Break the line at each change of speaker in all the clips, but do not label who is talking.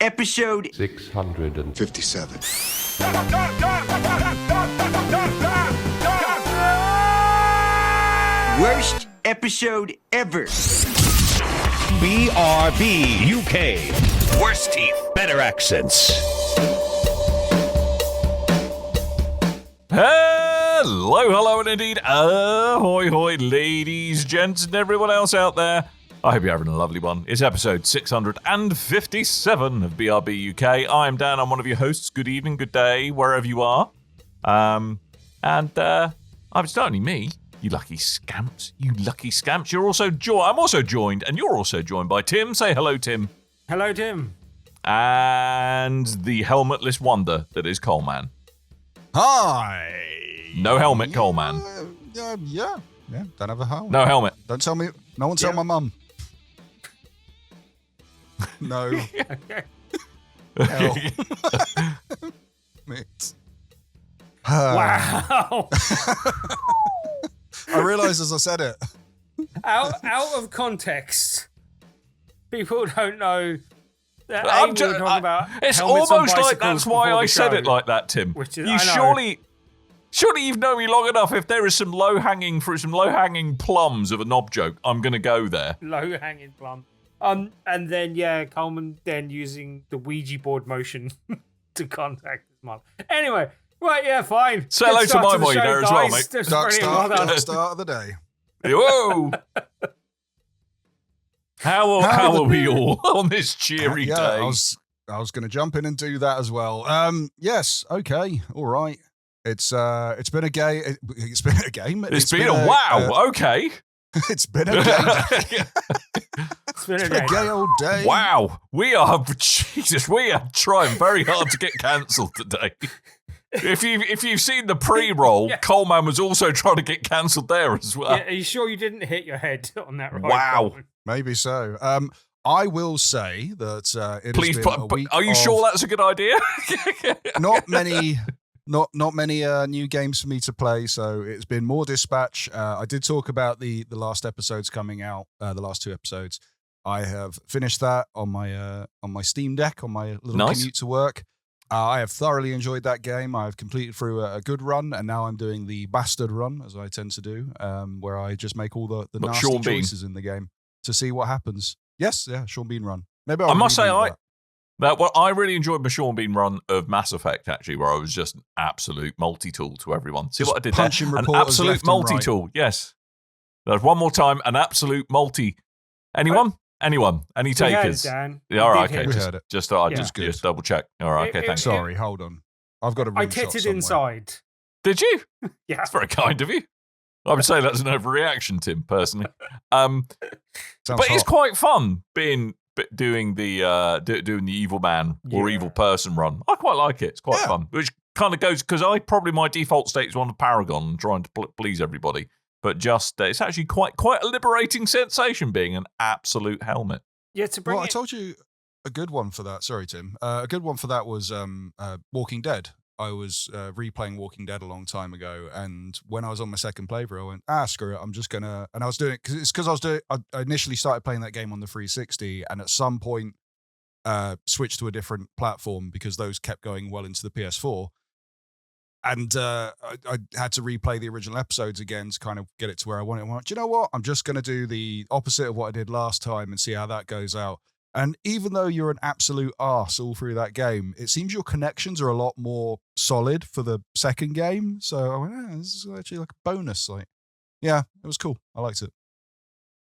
episode
657.
Worst episode ever.
BRB UK. Worse teeth, better accents.
Hello, and indeed, ahoy, hoy, ladies, gents, and everyone else out there. I hope you're having a lovely one. It's episode 657 of BRB UK. I'm Dan, I'm one of your hosts. Good evening, good day, wherever you are. It's not only me, you lucky scamps. I'm also joined, and you're also joined by Tim. Say hello, Tim.
Hello, Tim.
And the helmetless wonder that is Coleman.
Hi.
No helmet, Coleman.
Yeah. Don't have a helmet.
No helmet.
Don't tell me. No one tell my mum. No. Hell. Mate.
Wow.
I realised as I said it.
out of context, people don't know that Amy was talking about
it's
helmets on
almost like
bicycles
that's why
before
I
the
said
show,
it like that, Tim.
which is,
You
I know.
surely you've known me long enough. If there is some low hanging plums of a knob joke, I'm going to go there.
Low-hanging plum. And then, Coleman then using the Ouija board motion to contact his mum. Anyway, right, fine.
Say hello
Good
to
start
my
the
boy
show,
there as well,
guys.
mate.
That's
Dark
brilliant. Well done.
start of the day.
Whoa! How are we all on this cheery
Yeah,
day?
I was going to jump in and do that as well. Yes. Okay. All right. It's been a game. It's been a game.
It's been a wow. Okay.
It's been a game.
It's been a
It's been a
day.
gay old day.
Wow. We are trying very hard to get cancelled today. If you've seen the pre-roll,
Yeah.
Coleman was also trying to get cancelled there as well.
Yeah, are you sure you didn't hit your head on that ride?
Wow.
Coleman?
Maybe so. I will say that it
Please,
has been a week
are you
of
sure that's a good idea?
not many new games for me to play, so it's been more dispatch. I did talk about the last episodes coming out, the last 2 episodes. I have finished that on my Steam Deck on my little commute to work. I have thoroughly enjoyed that game. I've completed through a good run, and now I'm doing the bastard run, as I tend to do, where I just make all the
Like
nasty
Sean Bean.
choices in the game to see what happens. Yes, yeah, Sean Bean run. Maybe
I must say,
reboot that.
I really enjoyed my Sean Bean run of Mass Effect, actually, where I was just an absolute multi-tool to everyone. See
Just
what I did
punching
there? An
reporters
absolute
left and right.
multi-tool, yes. There's one more time, an absolute multi. Anyone? Anyone? Any
We heard it,
takers?
Dan.
Yeah, all right,
We did
okay.
We
hear
heard it.
Just
good.
double check. All right, okay,
It-
thanks.
it-
Sorry, hold on. I've got a
I
rimshot
titted
somewhere.
inside.
Did you?
Yeah.
That's very kind of you. I would say that's an overreaction, Tim, personally.
Sounds
But it's
hot.
quite fun doing the evil man or
Yeah.
evil person run. I quite like it. It's quite
Yeah.
fun, which kind of goes because my default state is one of Paragon and trying to please everybody. But just it's actually quite a liberating sensation being an absolute helmet.
Yeah, to bring
Well, I
it.
told you a good one for that. Sorry, Tim. A good one for that was Walking Dead. I was replaying Walking Dead a long time ago, and when I was on my second playthrough, I went, screw it, I'm just gonna. And I was doing it because I initially started playing that game on the 360, and at some point switched to a different platform because those kept going well into the PS4. And I had to replay the original episodes again to kind of get it to where I wanted. I went, do you know what? I'm just going to do the opposite of what I did last time and see how that goes out. And even though you're an absolute arse all through that game, it seems your connections are a lot more solid for the second game. So I went, this is actually like a bonus. Like, yeah, it was cool. I liked it.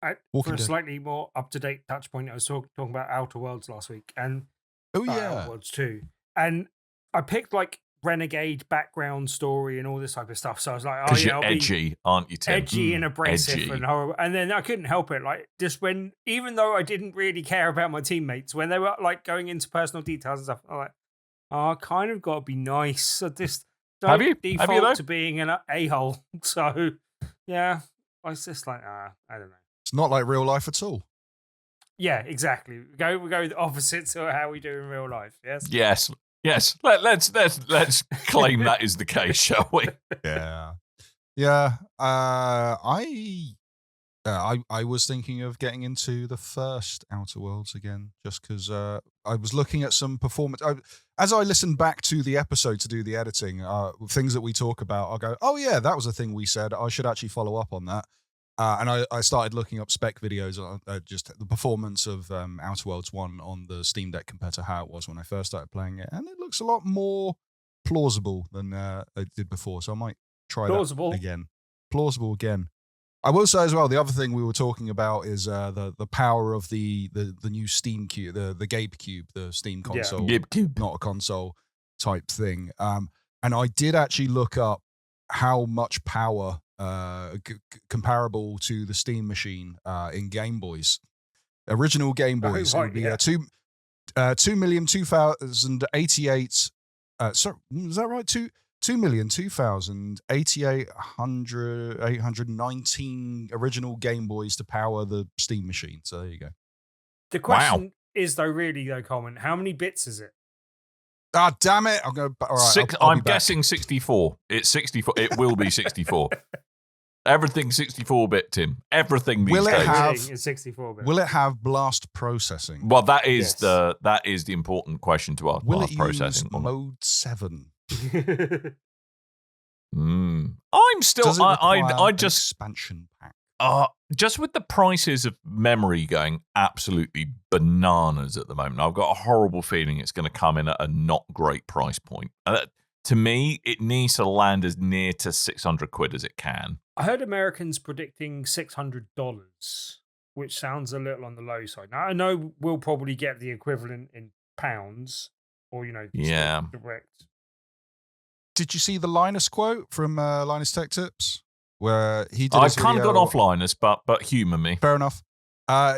For
Walking
a
Dead.
slightly more up-to-date touch point, I was talking about Outer Worlds last week, and
Oh,
Outer
yeah.
Worlds 2. And I picked, like, renegade background story and all this type of stuff. So I was like, oh,
Because
yeah,
you're
I'll
edgy,
be
aren't you, Tim?
edgy and abrasive
edgy.
and horrible. And then I couldn't help it. Like, just when, even though I didn't really care about my teammates, when they were, like, going into personal details and stuff, I'm like, I kind of got to be nice. I just don't
Have you?
default
Have you, though?
to being an a-hole. So, yeah, I was just like, I don't know.
It's not like real life at all.
Yeah, exactly. We go the opposite to how we do in real life. Yes.
Yes. Let's claim that is the case, shall we?
Yeah. Yeah. I was thinking of getting into the first Outer Worlds again, just because I was looking at some performance. As I listened back to the episode to do the editing, things that we talk about, I'll go, oh yeah, that was a thing we said. I should actually follow up on that. And I started looking up spec videos on just the performance of Outer Worlds 1 on the Steam Deck compared to how it was when I first started playing it. And it looks a lot more plausible than it did before. So I might try that again. Plausible again. I will say as well, the other thing we were talking about is the power of the new Steam Cube, the Gabe Cube, the Steam console,
Gabe Cube,
not a console type thing. And I did actually look up how much power comparable to the Steam machine in Game Boys. Original Game Boys would be 2,002,088. Sorry, is that right? 2,002,819 original Game Boys to power the Steam machine. So there you go.
The question is, though, Coleman, how many bits is it?
Ah, damn it! I'm going. All right,
I'm guessing 64. It's 64. It will be 64. Everything's 64-bit, Tim. Everything these days
is 64-bit.
Will it have blast processing?
Well, that is the important question to ask.
Will
blast
it
processing
use Mode 7?
I'm still.
Does it require
I
an
just
expansion pack.
Just with the prices of memory going absolutely bananas at the moment, I've got a horrible feeling it's going to come in at a not great price point. To me, it needs to land as near to 600 quid as it can.
I heard Americans predicting $600, which sounds a little on the low side. Now, I know we'll probably get the equivalent in pounds or, direct.
Did you see the Linus quote from Linus Tech Tips? Where he did
I've kind of gone off Linus, but humour me.
Fair enough.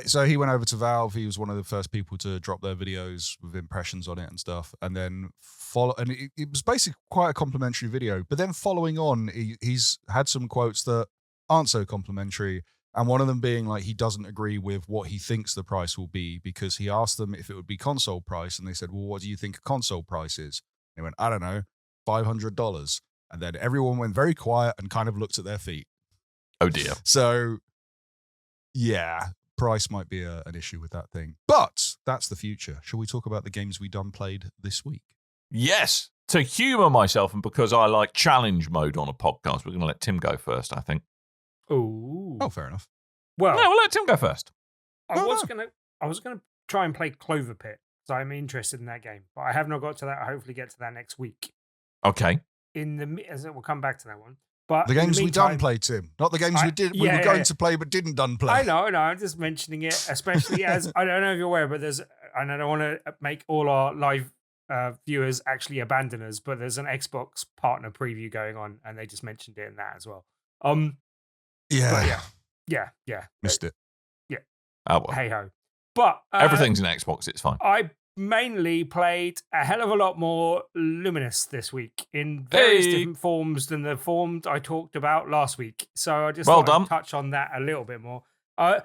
So he went over to Valve. He was one of the first people to drop their videos with impressions on it and stuff. And then it was basically quite a complimentary video. But then following on, he's had some quotes that aren't so complimentary. And one of them being like, he doesn't agree with what he thinks the price will be because he asked them if it would be console price. And they said, well, what do you think a console price is? And he went, I don't know, $500. And then everyone went very quiet and kind of looked at their feet.
Oh, dear.
So, yeah, price might be an issue with that thing. But that's the future. Shall we talk about the games we done played this week?
Yes. To humour myself and because I like challenge mode on a podcast, we're going to let Tim go first, I think.
Ooh.
Oh, fair enough.
Well,
no, we'll let Tim go first.
I was gonna try and play Clover Pit because I'm interested in that game, but I have not got to that. I'll hopefully get to that next week.
Okay.
We'll come back to that one. But
the games we done play, Tim, not the games we were going to play but didn't done play.
I know. I'm just mentioning it, especially as I don't know if you're aware, but I don't want to make all our live viewers actually abandon us, but there's an Xbox partner preview going on, and they just mentioned it in that as well.
Yeah. Missed it.
Yeah.
Oh, well.
Hey ho. But
everything's an Xbox. It's fine.
I mainly played a hell of a lot more Luminous this week in various different forms than the form I talked about last week. So I just thought I'd touch on that a little bit more. I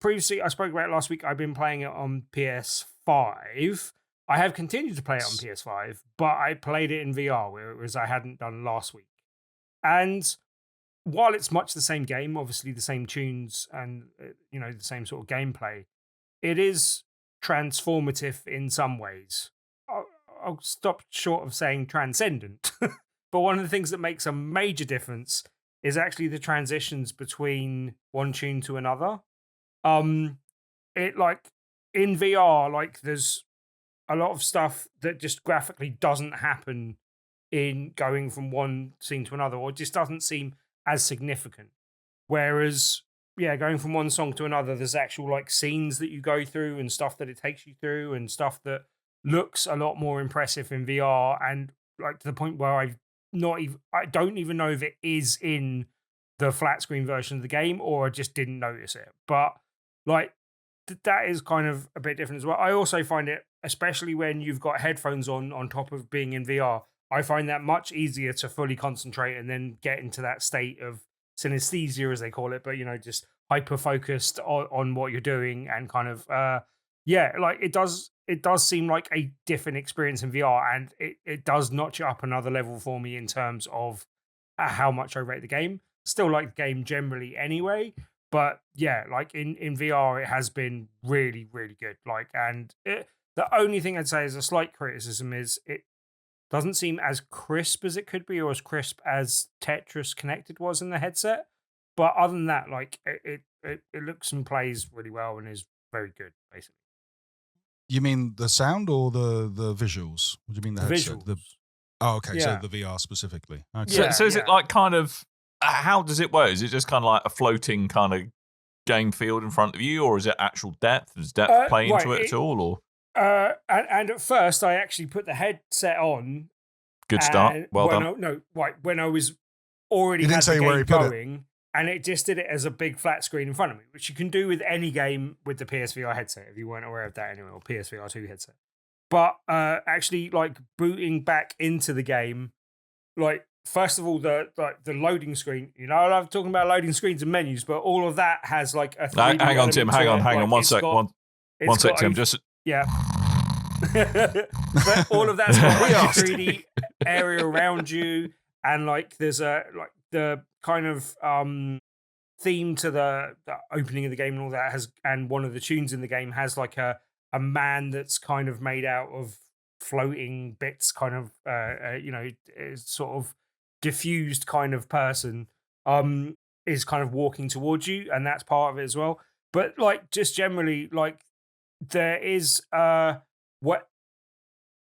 spoke about it last week. I've been playing it on PS5. I have continued to play it on PS5, but I played it in VR, whereas I hadn't done last week. And while it's much the same game, obviously the same tunes and the same sort of gameplay, it is transformative in some ways. I'll stop short of saying transcendent, but one of the things that makes a major difference is actually the transitions between one tune to another. It like in VR, like there's a lot of stuff that just graphically doesn't happen in going from one scene to another, or just doesn't seem as significant. Whereas, going from one song to another, there's actual like scenes that you go through and stuff that it takes you through and stuff that looks a lot more impressive in VR, and like to the point where I don't even know if it is in the flat screen version of the game or I just didn't notice it. But like that is kind of a bit different as well. I also find it, especially when you've got headphones on top of being in VR, I find that much easier to fully concentrate and then get into that state of synesthesia, as they call it, but just hyper focused on what you're doing and kind of like it does seem like a different experience in VR, and it does notch it up another level for me in terms of how much I rate the game. Still like the game generally anyway, but like in VR it has been really, really good. Like, and The only thing I'd say is a slight criticism is it doesn't seem as crisp as it could be, or as crisp as Tetris Connected was in the headset. But other than that, like it looks and plays really well and is very good, basically.
You mean the sound or the visuals? What do you mean the headset?
Visuals.
Okay,
Yeah.
so the VR specifically. Okay.
Yeah.
So is it like kind of, how does it work? Is it just kind of like a floating kind of game field in front of you, or is it actual depth? Does depth play into it at all? Or
and at first I actually put the headset on.
Good start. Well done.
When I was already
You didn't
had
say
the
where
game
you put it.
going, and it just did it as a big flat screen in front of me, which you can do with any game with the PSVR headset, if you weren't aware of that anyway, or PSVR 2 headset. But actually, like booting back into the game, like first of all, the loading screen. You know, I love talking about loading screens and menus, but all of that has like a 3D
hang on, Tim. Hang on.
Like,
One sec. One sec, Tim.
Yeah. But all of that's got like a 3D area around you, and like there's a like the kind of theme to the opening of the game and all that has, and one of the tunes in the game has like a man that's kind of made out of floating bits, kind of sort of diffused kind of person is kind of walking towards you, and that's part of it as well. But like just generally, like there is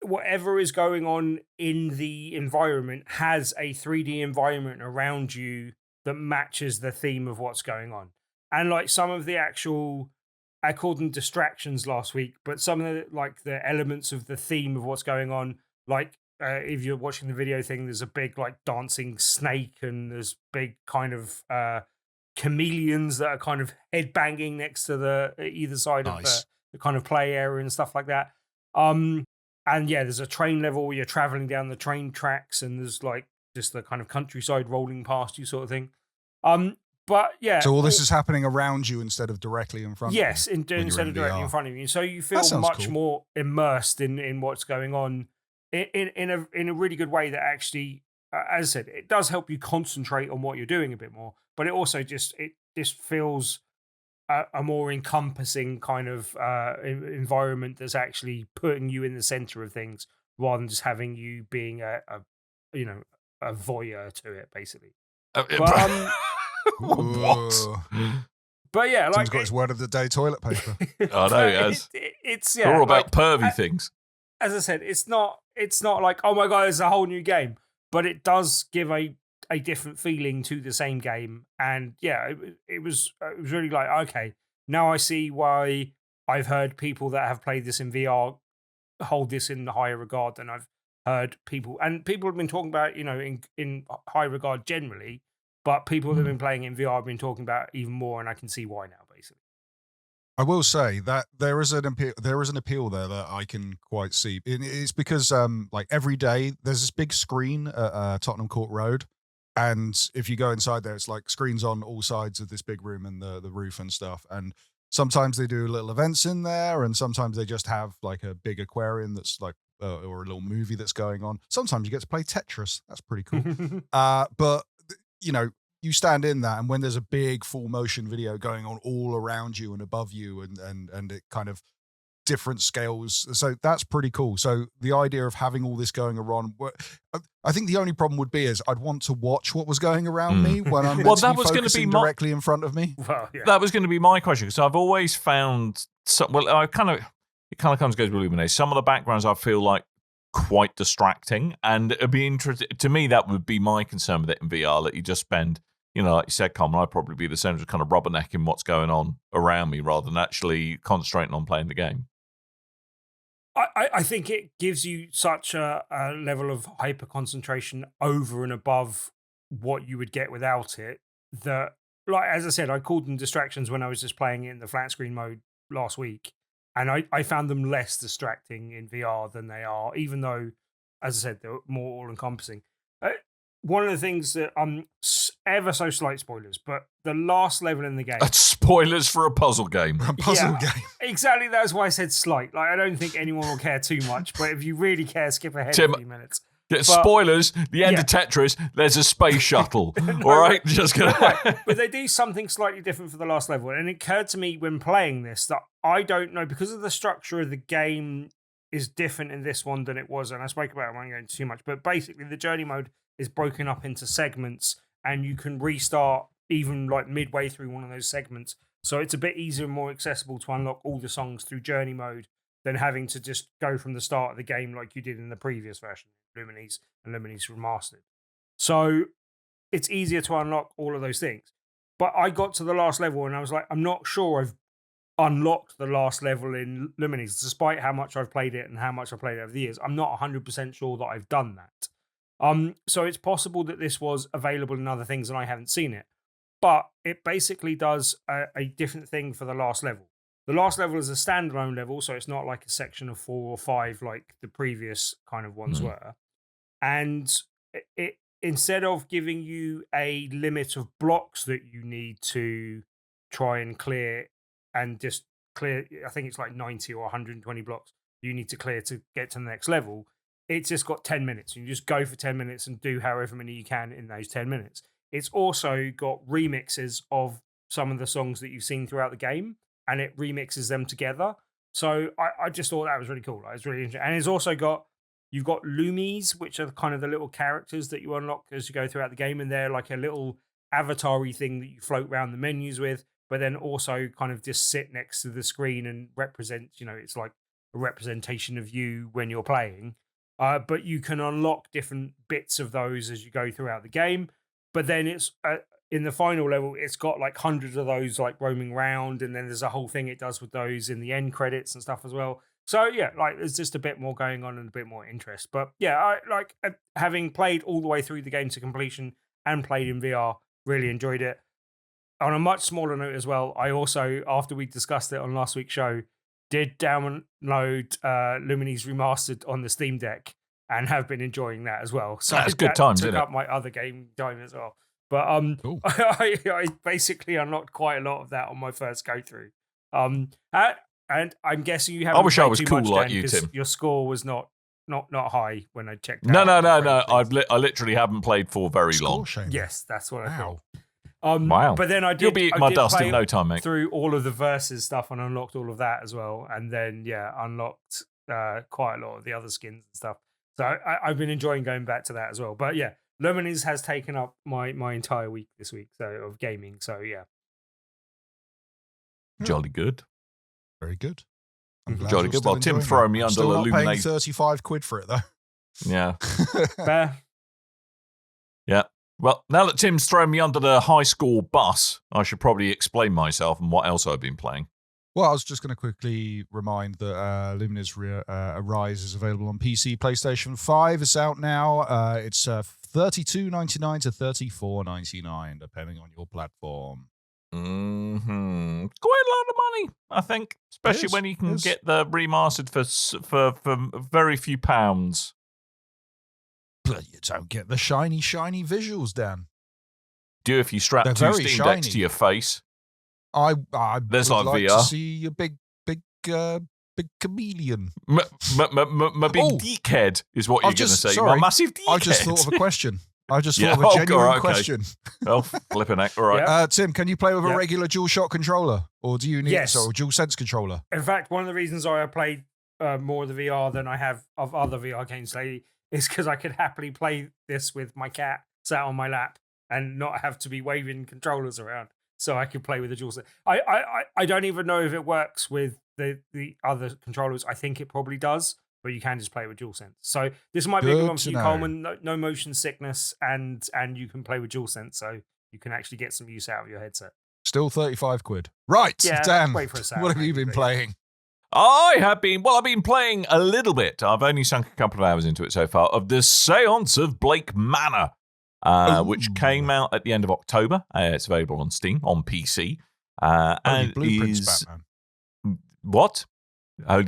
whatever is going on in the environment has a 3D environment around you that matches the theme of what's going on. And like some of the actual, I called them distractions last week, but some of the elements of the theme of what's going on, like if you're watching the video thing, there's a big like dancing snake, and there's big kind of chameleons that are kind of head banging next to the either side of the kind of play area and stuff like that. And yeah, there's a train level where you're traveling down the train tracks, and there's like just the kind of countryside rolling past you sort of thing. But yeah.
So all this is happening around you instead of directly in front of you?
Yes, instead of directly in front of you. So you feel much more immersed in what's going on in a really good way that actually, as I said, it does help you concentrate on what you're doing a bit more, but it also just feels a more encompassing kind of environment that's actually putting you in the center of things, rather than just having you being a voyeur to it, basically.
What?
But yeah, like
Tim's got his word of the day toilet paper.
I know, yes.
It's
They're all about pervy things.
As I said, it's not like, oh my god, it's a whole new game, but it does give a different feeling to the same game. And yeah, it was really like, okay, now I see why I've heard people that have played this in VR hold this in higher regard than I've heard people. And people have been talking about, in high regard generally, but people that have been playing in VR have been talking about it even more, and I can see why now, basically.
I will say that there is an appeal there that I can quite see. It's because like every day there's this big screen at Tottenham Court Road, and if you go inside there, it's like screens on all sides of this big room and the roof and stuff. And sometimes they do little events in there, and sometimes they just have like a big aquarium that's like or a little movie that's going on. Sometimes you get to play Tetris. That's pretty cool. But you stand in that, and when there's a big full motion video going on all around you and above you, and it kind of different scales, so that's pretty cool. So the idea of having all this going around, I think the only problem would be is I'd want to watch what was going around me when I'm
that was going to be
directly in front of me.
Well, yeah.
That was going to be my question, because I've always found it kind of comes goes with Lumines. Some of the backgrounds I feel like quite distracting, and it'd be interesting to me. That would be my concern with it in VR, that you just spend, like you said, Coleman, I'd probably be the same, just kind of rubbernecking what's going on around me rather than actually concentrating on playing the game.
I think it gives you such a level of hyper concentration over and above what you would get without it, that, like, as I said, I called them distractions when I was just playing it in the flat screen mode last week, and I found them less distracting in VR than they are, even though, as I said, they're more all-encompassing. One of the things that ever so slight spoilers, but the last level in the game.
That's spoilers for a puzzle game.
A puzzle game.
Exactly. That's why I said slight. Like, I don't think anyone will care too much, but if you really care, skip ahead a few minutes.
Spoilers. The end of Tetris. There's a space shuttle. All right, just gonna.
Right. But they do something slightly different for the last level, and it occurred to me when playing this that I don't know, because of the structure of the game is different in this one than it was, and I spoke about it, I won't go into too much, but basically the journey mode is broken up into segments, and you can restart even like midway through one of those segments. So it's a bit easier and more accessible to unlock all the songs through journey mode than having to just go from the start of the game like you did in the previous version, Lumines and Lumines Remastered. So it's easier to unlock all of those things. But I got to the last level and I was like, I'm not sure I've unlocked the last level in Lumines, despite how much I've played it and how much I've played it over the years. I'm not 100% sure that I've done that. So it's possible that this was available in other things and I haven't seen it. But it basically does a different thing for the last level. The last level is a standalone level, so it's not like a section of 4 or 5 like the previous kind of ones were. And it instead of giving you a limit of blocks that you need to try and clear and just clear, I think it's like 90 or 120 blocks you need to clear to get to the next level. It's just got 10 minutes. You just go for 10 minutes and do however many you can in those 10 minutes. It's also got remixes of some of the songs that you've seen throughout the game, and it remixes them together. So I just thought that was really cool. It was really interesting. And it's also got, you've got Lumies, which are kind of the little characters that you unlock as you go throughout the game, and they're like a little avatar-y thing that you float around the menus with, but then also kind of just sit next to the screen and represent, it's like a representation of you when you're playing. But you can unlock different bits of those as you go throughout the game. But then it's in the final level, it's got like hundreds of those like roaming around, and then there's a whole thing it does with those in the end credits and stuff as well. So yeah, like there's just a bit more going on and a bit more interest. But yeah, I like having played all the way through the game to completion and played in VR, really enjoyed it. On a much smaller note as well, I also, after we discussed it on last week's show, did download Lumines Remastered on the Steam Deck and have been enjoying that as well. So
that's good times,
took
isn't
up
it?
my other game time as well. But
Cool.
I basically unlocked quite a lot of that on my first go through. And I'm guessing you haven't.
I wish I was
too
cool
much,
like
Dan,
you,
'cause
Tim.
Your score was not high when I checked.
No.
out.
I literally haven't played for very long.
Shame.
Yes, that's what I thought.
Wow.
But then
You'll be eating my dust in no time, mate.
Through all of the versus stuff and unlocked all of that as well, and then unlocked quite a lot of the other skins and stuff. So I've been enjoying going back to that as well. But yeah, Lumines has taken up my entire week this week, so of gaming. So yeah,
Jolly good.
Very good. I'm glad
Jolly
you're
good.
still
Well, Tim
enjoying
throwing
it.
me
I'm
under
still
the
not paying
Lumines.
35 quid for it though.
Yeah.
fair.
Yeah. Well, now that Tim's thrown me under the high score bus, I should probably explain myself and what else I've been playing.
Well, I was just going to quickly remind that Lumines Arise is available on PC, PlayStation 5. It's out now. It's $32.99 to $34.99, depending on your platform.
Mm-hmm. Quite a lot of money, I think, especially when you can get the remastered for very few pounds.
But you don't get the shiny visuals, Dan.
Do if you strap
They're
two
very
Steam
shiny.
Decks to your face.
I
There's
would
like
like
VR.
to see a big chameleon.
My big geek head is what you're going to say.
Sorry,
My massive geek
I just
head.
thought of a question. I just
Yeah,
thought of a genuine
all right, okay.
question.
Oh, flipping heck. All right.
Yeah.
Tim, can you play with a regular DualShock controller? Or do you need a DualSense controller?
In fact, one of the reasons I played more of the VR than I have of other VR games lately is because I could happily play this with my cat sat on my lap and not have to be waving controllers around. So I could play with the DualSense. I don't even know if it works with the other controllers. I think it probably does, but you can just play it with DualSense. So this might be a good one for you, Coleman. No motion sickness, and you can play with DualSense, so you can actually get some use out of your headset.
Still 35 quid. Right,
Yeah,
Dan,
wait for a second,
what have you been playing?
I've been playing a little bit. I've only sunk a couple of hours into it so far, of the Séance of Blake Manor, which came out at the end of October. It's available on Steam, on PC.
Holy Blueprints Batman.
What?
Holy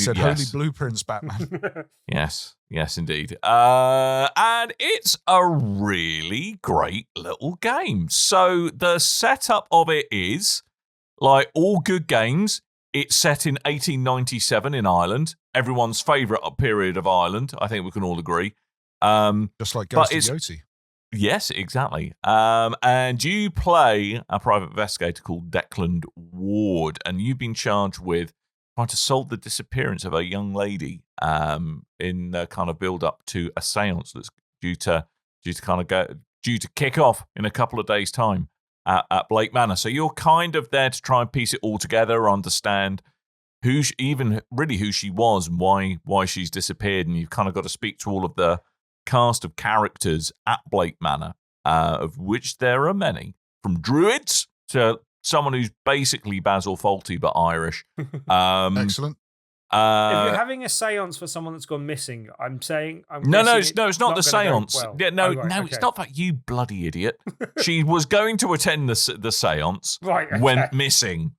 Blueprints Batman.
Yes, indeed. And it's a really great little game. So the setup of it is, like all good games, it's set in 1897 in Ireland, everyone's favourite period of Ireland. I think we can all agree.
Just like Ghost of Yoti.
Yes, exactly. And you play a private investigator called Declan Ward, and you've been charged with trying to solve the disappearance of a young lady in the kind of build up to a séance that's due to kick off in a couple of days' time at Blake Manor. So you're kind of there to try and piece it all together, understand who she was and why she's disappeared, and you've kind of got to speak to all of the cast of characters at Blake Manor, of which there are many, from druids to someone who's basically Basil Fawlty but Irish.
Excellent.
If you're having a séance for someone that's gone missing, I'm saying
no, it's not the séance. Well. Yeah, no, okay. It's not that, you bloody idiot. She was going to attend the séance, went missing.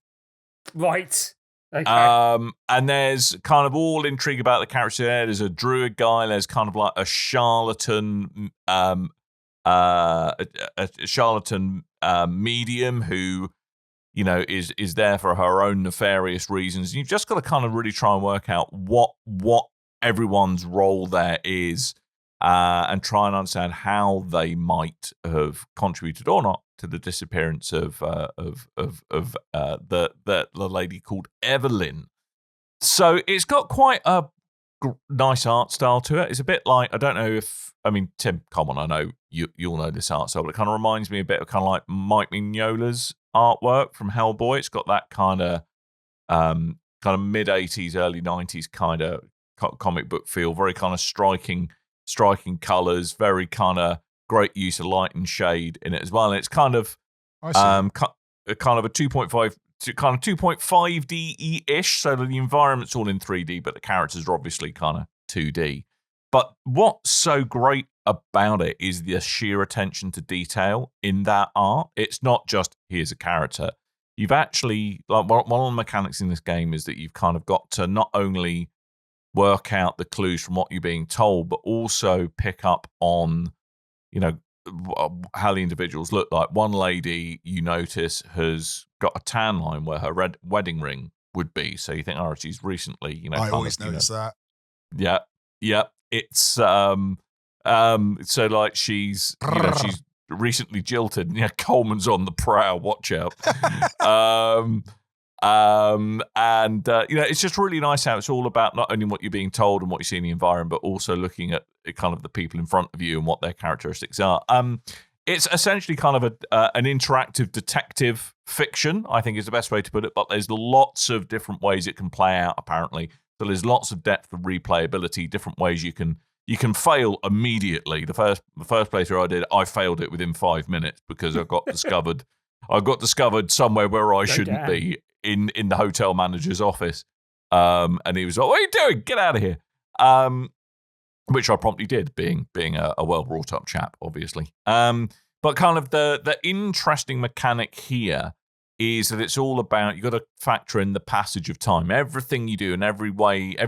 Right. Okay.
And there's kind of all intrigue about the character there. There's a druid guy. There's kind of like a charlatan, medium who, you know, is there for her own nefarious reasons. You've just got to kind of really try and work out what everyone's role there is, and try and understand how they might have contributed or not to the disappearance of the lady called Evelyn. So it's got quite a nice art style to it. It's a bit like, I don't know if, I mean, Tim, come on, I know you'll know this art style, but it kind of reminds me a bit of kind of like Mike Mignola's artwork from Hellboy. It's got that kind of mid 80s, early 90s kind of comic book feel, very kind of striking colors, very kind of great use of light and shade in it as well. And it's kind of kind of a 2.5 to kind of 2.5D-ish, so that the environment's all in 3D, but the characters are obviously kind of 2D. But what's so great about it is the sheer attention to detail in that art. It's not just, here's a character. You've actually, like, one of the mechanics in this game is that you've kind of got to not only work out the clues from what you're being told, but also pick up on, you know, how the individuals look like. One lady, you notice, has got a tan line where her red wedding ring would be. So you think, oh, she's recently, you know.
I always notice that.
Yeah. It's so like she's, you know, she's recently jilted. Yeah, Coleman's on the prowl. Watch out. You know, it's just really nice how it's all about not only what you're being told and what you see in the environment, but also looking at kind of the people in front of you and what their characteristics are. It's essentially kind of an interactive detective fiction, I think is the best way to put it, but there's lots of different ways it can play out, apparently. So there's lots of depth of replayability, different ways you can fail immediately. The first playthrough I did, I failed it within 5 minutes because I got discovered somewhere where I shouldn't be in the hotel manager's office. And he was like, "What are you doing? Get out of here." Which I promptly did, being a well brought up chap, obviously. But kind of the interesting mechanic here is that it's all about, you've got to factor in the passage of time. Everything you do and every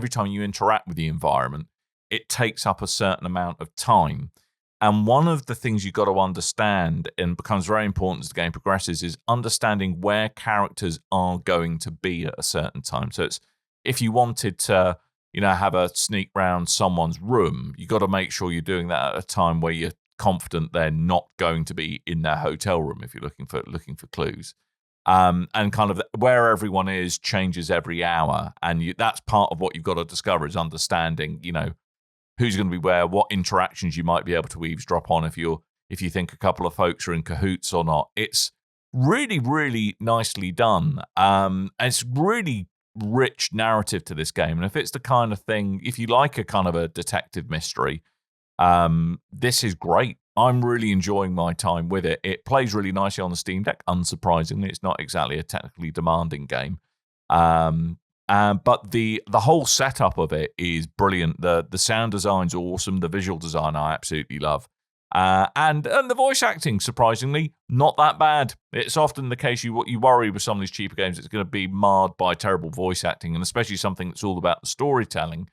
time you interact with the environment, it takes up a certain amount of time. And one of the things you've got to understand, and becomes very important as the game progresses, is understanding where characters are going to be at a certain time. So it's, if you wanted to, you know, have a sneak round someone's room, you got to make sure you're doing that at a time where you're confident they're not going to be in their hotel room if you're looking for clues. And kind of where everyone is changes every hour, and that's part of what you've got to discover, is understanding, you know, who's going to be where, what interactions you might be able to eavesdrop on if you think a couple of folks are in cahoots or not. It's really, really nicely done. It's really rich narrative to this game, and if it's the kind of thing, if you like a kind of a detective mystery, this is great. I'm really enjoying my time with it. It plays really nicely on the Steam Deck, unsurprisingly. It's not exactly a technically demanding game. But the whole setup of it is brilliant. The sound design's awesome. The visual design I absolutely love. And the voice acting, surprisingly, not that bad. It's often the case you worry with some of these cheaper games, it's going to be marred by terrible voice acting, and especially something that's all about the storytelling.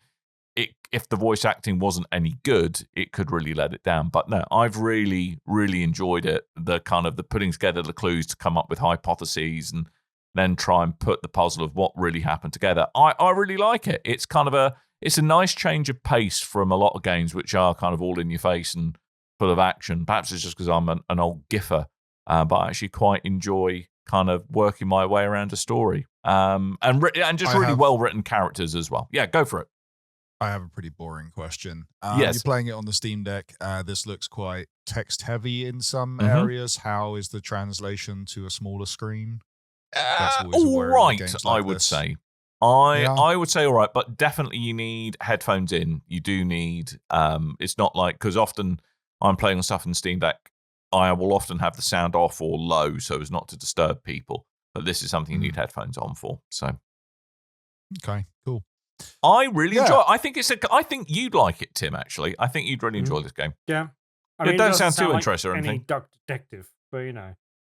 If the voice acting wasn't any good, it could really let it down. But no, I've really, really enjoyed it. The kind of the putting together the clues to come up with hypotheses and then try and put the puzzle of what really happened together. I really like it. It's kind of it's a nice change of pace from a lot of games which are kind of all in your face and full of action. Perhaps it's just because I'm an old giffer, but I actually quite enjoy kind of working my way around a story. And just really well-written characters as well. Yeah, go for it.
I have a pretty boring question.
Yes.
You're playing it on the Steam Deck. This looks quite text-heavy in some areas. How is the translation to a smaller screen?
All right, I would say. I would say all right, but definitely you need headphones in. You do need, it's not like, because often I'm playing on stuff in Steam Deck, I will often have the sound off or low so as not to disturb people. But this is something you need headphones on for. So,
okay, cool.
I really enjoy it. I think you'd like it, Tim, actually. I think you'd really enjoy this game.
Yeah.
I mean, it doesn't sound too interesting or anything.
Any duck detective, but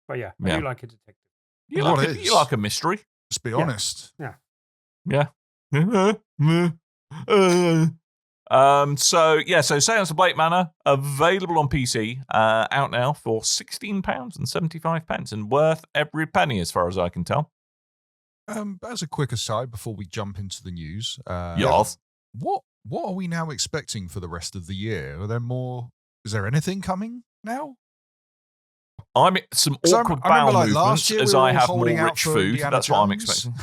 But yeah, I do like a detective.
You like a mystery.
Let's be honest.
Yeah.
Yeah. So Séance of Blake Manor, available on PC, out now for £16.75 and worth every penny as far as I can tell.
As a quick aside, before we jump into the news,
yes.
What are we now expecting for the rest of the year? Are there more? Is there anything coming now?
I'm some awkward bowel movements as I have more rich food. That's what I'm expecting.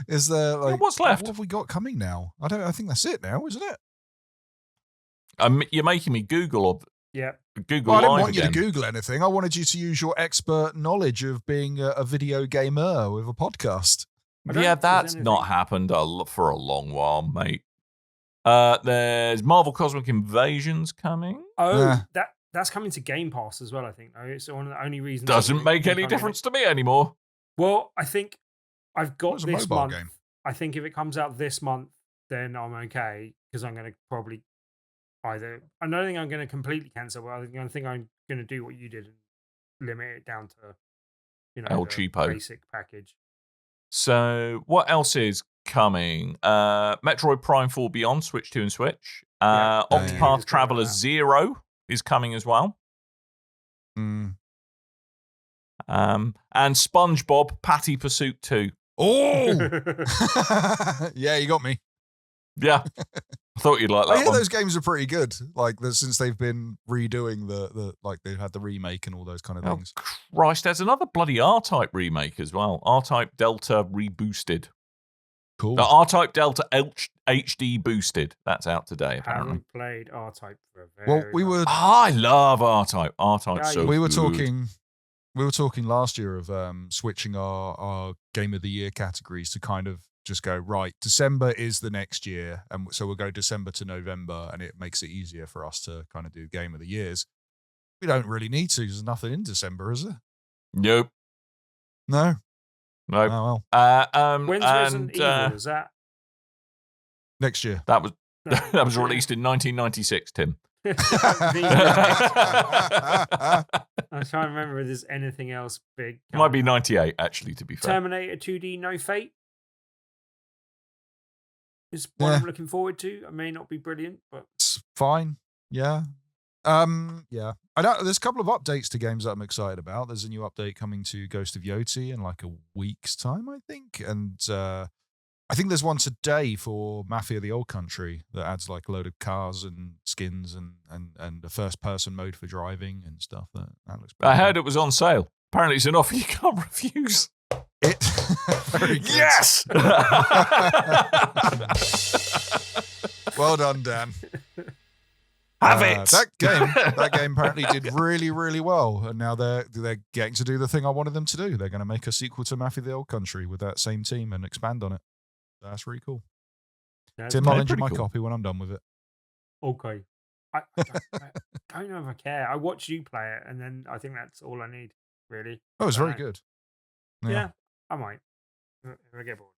Is there
what's left?
What have we got coming now? I think that's it now, isn't it?
You're making me Google. Google.
Well, I didn't want
again.
you to Google anything. I wanted you to use your expert knowledge of being a video gamer with a podcast.
Yeah, that's not happened for a long while, mate. There's Marvel Cosmic Invasions coming.
Oh, that's coming to Game Pass as well, I think. It's one of the only reasons.
Doesn't make any difference to me anymore.
Well, I think I've got this month.
Game.
I think if it comes out this month, then I'm okay, because I'm going to probably I don't think I'm going to completely cancel, but I think I'm going to do what you did and limit it down to,
El
the
cheapo
basic package.
So what else is coming? Metroid Prime 4 Beyond, Switch 2 and Switch. Octopath Traveler 0 is coming as well. And SpongeBob Patty Pursuit 2.
Oh! Yeah, you got me.
Yeah. I thought you'd like that.
I hear those games are pretty good. Since they've been redoing they've had the remake and all those kind of things.
Christ, there's another bloody R-Type remake as well. R-Type Delta Reboosted.
Cool.
The R-Type Delta HD Boosted. That's out today, apparently.
I haven't played R-Type for a very
I love R-Type. R-Type's so
we were
good.
We were talking last year of switching our Game of the Year categories to kind of just go, right, December is the next year. And so we'll go December to November, and it makes it easier for us to kind of do Game of the Years. We don't really need to. There's nothing in December, is there?
Nope.
No?
Nope.
Oh, well.
When's Resident Evil? Is that?
Next year.
That was released in 1996, Tim.
I'm trying to remember if there's anything else big.
Might be 98, actually, to be fair.
Terminator 2D No Fate is what I'm looking forward to. It may not be brilliant, but
it's fine. Yeah. Yeah. There's a couple of updates to games that I'm excited about. There's a new update coming to Ghost of Yoti in like a week's time, I think. And I think there's one today for Mafia the Old Country that adds like a load of cars and skins and a first person mode for driving and stuff. That looks pretty
I heard it was on sale. Apparently it's an offer you can't refuse.
Very good.
Yes!
Well done, Dan.
Have it.
That game apparently did really, really well, and now they're getting to do the thing I wanted them to do. They're going to make a sequel to Mafia the Old Country with that same team and expand on it. That's really cool. Tim, I'll lend you my copy when I'm done with it.
Okay. I don't know if I care. I watch you play it, and then I think that's all I need, really.
Oh, it's very good.
Yeah, I might. If I get bored.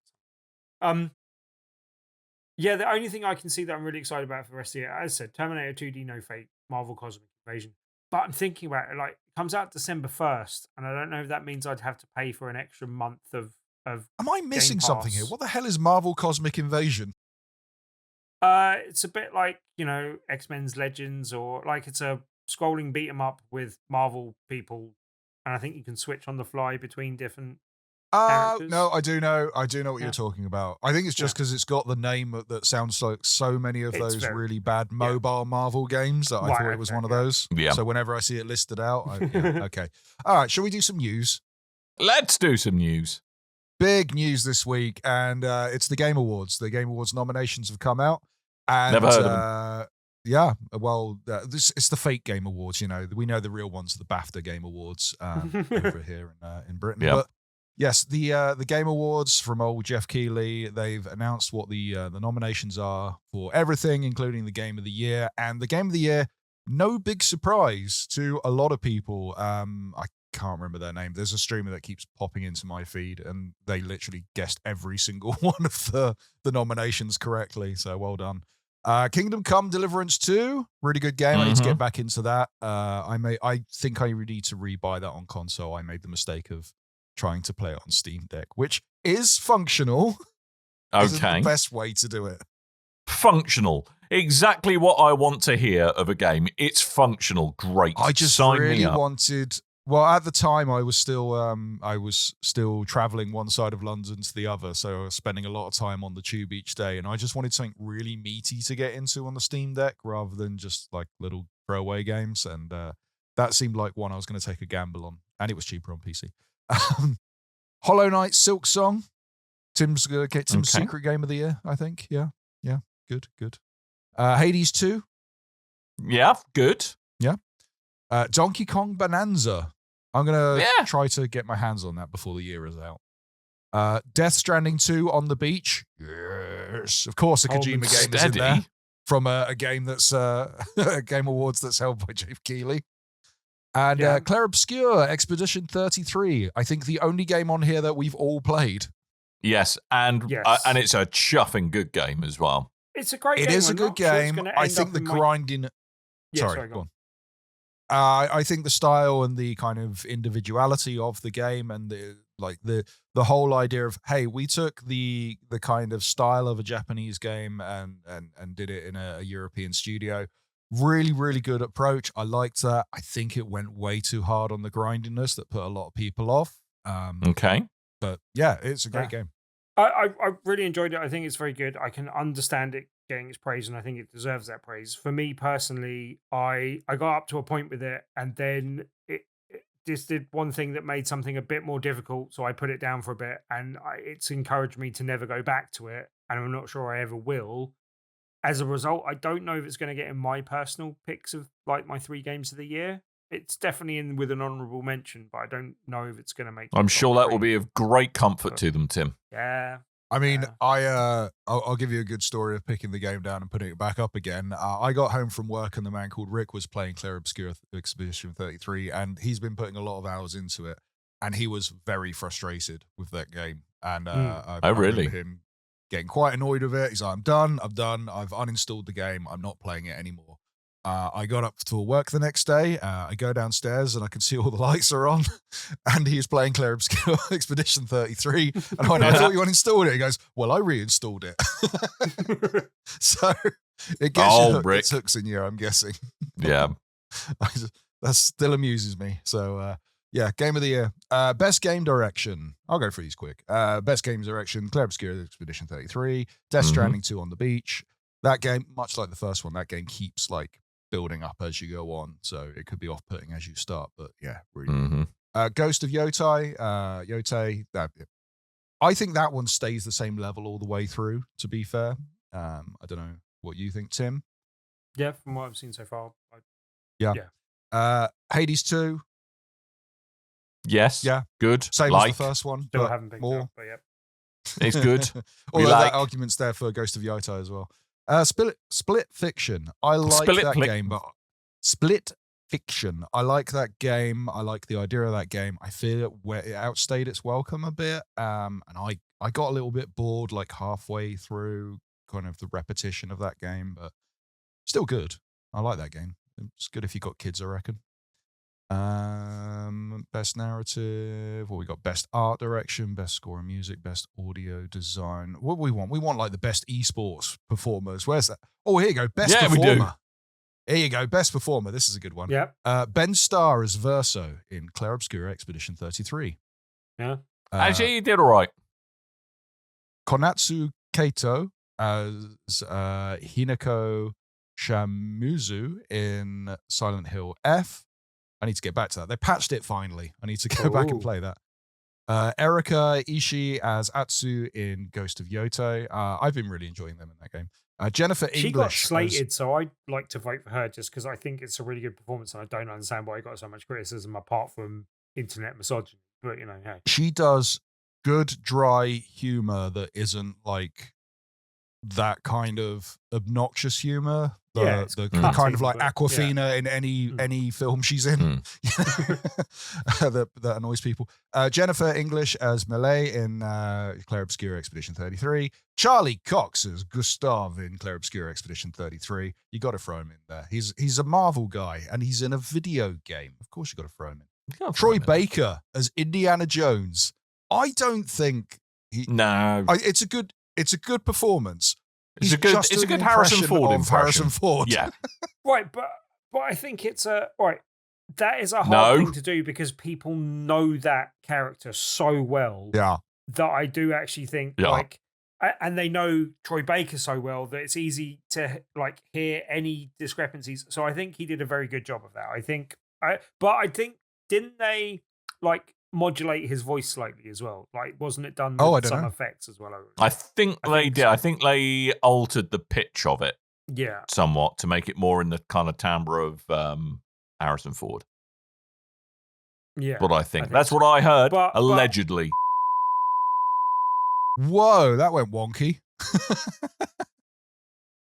Yeah, the only thing I can see that I'm really excited about for the rest of the year, as I said, Terminator 2D No Fate, Marvel Cosmic Invasion. But I'm thinking about it, like, it comes out December 1st, and I don't know if that means I'd have to pay for an extra month of
Am I missing something here? What the hell is Marvel Cosmic Invasion?
It's a bit like, X-Men's Legends, or like it's a scrolling beat 'em up with Marvel people, and I think you can switch on the fly between different characters.
No, I do know what you're talking about. I think it's just because it's got the name that sounds like so many of those really bad mobile Marvel games that I thought it was one of those.
Yeah.
So whenever I see it listed out, okay. All right, shall we do some news?
Let's do some news.
Big news this week, and it's the Game Awards. The Game Awards nominations have come out. And,
Never heard of them.
Yeah, well, it's the fake Game Awards. We know the real ones are the BAFTA Game Awards over here in Britain.
Yep.
But yes, the Game Awards from old Jeff Keighley, they've announced what the nominations are for everything, including the Game of the Year. And the Game of the Year, no big surprise to a lot of people. I can't remember their name. There's a streamer that keeps popping into my feed, and they literally guessed every single one of the nominations correctly. So well done. Kingdom Come Deliverance 2, really good game. I need to get back into that. I think I need to rebuy that on console. I made the mistake of trying to play it on Steam Deck, which is functional.
Okay.
Isn't the best way to do it.
Functional. Exactly what I want to hear of a game. It's functional. Great.
I just
Sign
really
me up.
wanted. Well, at the time, I was still traveling one side of London to the other, so I was spending a lot of time on the tube each day, and I just wanted something really meaty to get into on the Steam Deck rather than just like little throwaway games, and that seemed like one I was going to take a gamble on, and it was cheaper on PC. Hollow Knight Silk Song, Tim's going to get Tim's secret game of the year, I think. Yeah, good. Hades 2.
Yeah, good.
Yeah. Donkey Kong Bonanza. I'm going to try to get my hands on that before the year is out. Death Stranding 2 on the beach. Yes. Of course, a Kojima game is in there from a game that's a Game Awards that's held by Jeff Keighley. And Claire Obscure Expedition 33. I think the only game on here that we've all played.
Yes, and it's a chuffing good game as well.
It's a great game.
It is a good game. I think the grinding... Sorry, go on. I think the style and the kind of individuality of the game and the whole idea of, hey, we took the kind of style of a Japanese game and did it in a European studio. Really, really good approach. I liked that. I think it went way too hard on the grindiness that put a lot of people off. But yeah, it's a great game.
I really enjoyed it. I think it's very good. I can understand it getting its praise, and I think it deserves that praise. For me personally, I got up to a point with it, and then it just did one thing that made something a bit more difficult, so I put it down for a bit, and it's encouraged me to never go back to it, and I'm not sure I ever will. As a result, I don't know if it's going to get in my personal picks of like my 3 games of the year. It's definitely in with an honourable mention, but I don't know if it's going to make.
I'm sure that will be of great comfort to them, Tim.
Yeah.
I mean, I'll give you a good story of picking the game down and putting it back up again. I got home from work and the man called Rick was playing Claire Obscure Expedition 33, and he's been putting a lot of hours into it, and he was very frustrated with that game. And I remember him getting quite annoyed with it. He's like, I'm done. I've uninstalled the game. I'm not playing it anymore. I got up to work the next day. I go downstairs and I can see all the lights are on. And he's playing Claire Obscure Expedition 33. And I went, I thought you uninstalled it. He goes, well, I reinstalled it. So it gets its hooks in you, I'm guessing.
Yeah.
That still amuses me. So, yeah, Game of the Year. Best Game Direction. I'll go through these quick. Best Game Direction, Claire Obscure Expedition 33. Death Stranding 2 on the beach. That game, much like the first one, that game keeps like building up as you go on, so it could be off-putting as you start, but yeah, really. Ghost of Yotai, I think that one stays the same level all the way through, to be fair. I don't know what you think, Tim.
Yeah, from what I've seen so far.
Hades 2.
Yes.
Yeah.
Good.
Same as the first one.
Still haven't picked
more.
up, but yep.
It's good.
Although that argument's there for Ghost of Yotai as well. Split Fiction. I like that game, but Split Fiction. I like that game. I like the idea of that game. I feel it outstayed its welcome a bit. And I got a little bit bored like halfway through kind of the repetition of that game, but still good. I like that game. It's good if you got kids, I reckon. Best narrative. What we got? Best art direction, best score and music, best audio design. What do we want? We want like the best esports performers. Where's that? Oh, here you go. Best performer. We do. Here you go. Best performer. This is a good one.
Yeah.
Ben Starr as Verso in Claire Obscure Expedition 33.
Yeah.
Actually, he did all right.
Konatsu Kato as Hinako Shamuzu in Silent Hill F. I need to get back to that. They patched it finally. I need to go back and play that. Erika Ishii as Atsu in Ghost of Yoto. I've been really enjoying them in that game. Jennifer English.
She got slated, so I'd like to vote for her just because I think it's a really good performance, and I don't understand why it got so much criticism apart from internet misogyny. But hey.
She does good, dry humor that isn't like that kind of obnoxious humor. The kind of like Aquafina in any film she's in that annoys people. Jennifer English as Melee in Clair Obscure Expedition 33. Charlie Cox as Gustav in Clair Obscure Expedition 33. You got to throw him in there. He's a Marvel guy and he's in a video game. Of course you got to throw him in. Troy Baker as Indiana Jones. I don't think it's a good performance.
It's a good Harrison Ford impression.
Harrison Ford.
Yeah.
Right, but I think it's that is a hard thing to do because people know that character so well.
Yeah.
That I do actually think and they know Troy Baker so well that it's easy to hear any discrepancies. So I think he did a very good job of that. I think didn't they modulate his voice slightly as well? Wasn't it done with some effects as well?
I think they did. I think they altered the pitch of it somewhat to make it more in the kind of timbre of Harrison Ford.
Yeah.
But I think that's what I heard, allegedly.
Whoa, that went wonky.